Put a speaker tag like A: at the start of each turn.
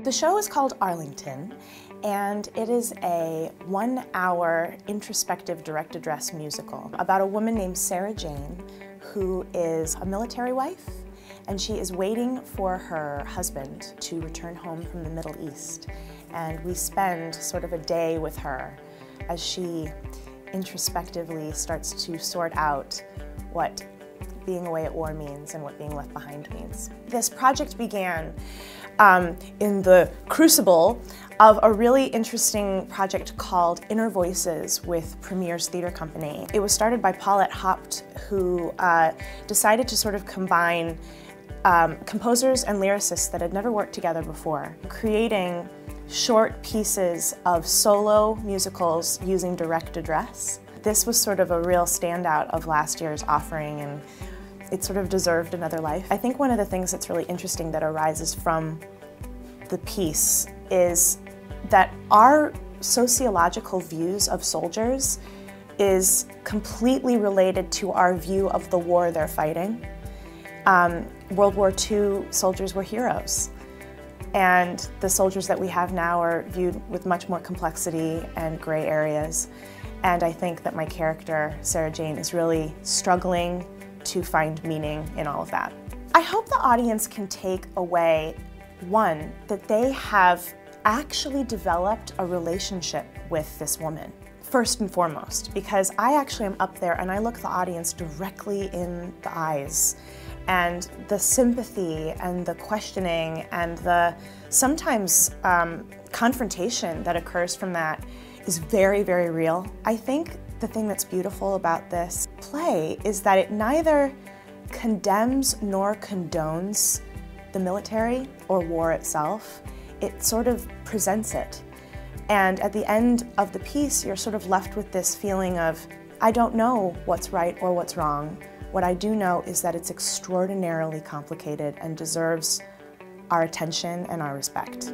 A: The show is called Arlington, and it is a 1-hour introspective direct address musical about a woman named Sarah Jane who is a military wife, and she is waiting for her husband to return home from the Middle East. And we spend sort of a day with her as she introspectively starts to sort out what being away at war means and what being left behind means. This project began in the crucible of a really interesting project called Inner Voices with Premier's Theater Company. It was started by Paulette Hopt, who decided to sort of combine composers and lyricists that had never worked together before, creating short pieces of solo musicals using direct address. This was sort of a real standout of last year's offering, and it sort of deserved another life. I think one of the things that's really interesting that arises from the piece is that our sociological views of soldiers is completely related to our view of the war they're fighting. World War II soldiers were heroes, and the soldiers that we have now are viewed with much more complexity and gray areas. And I think that my character, Sarah Jane, is really struggling to find meaning in all of that. I hope the audience can take away, one, that they have actually developed a relationship with this woman, first and foremost, because I actually am up there and I look the audience directly in the eyes. And the sympathy and the questioning and the sometimes confrontation that occurs from that is very, very real. I think the thing that's beautiful about this play is that it neither condemns nor condones the military or war itself. It sort of presents it. And at the end of the piece, you're sort of left with this feeling of, I don't know what's right or what's wrong. What I do know is that it's extraordinarily complicated and deserves our attention and our respect.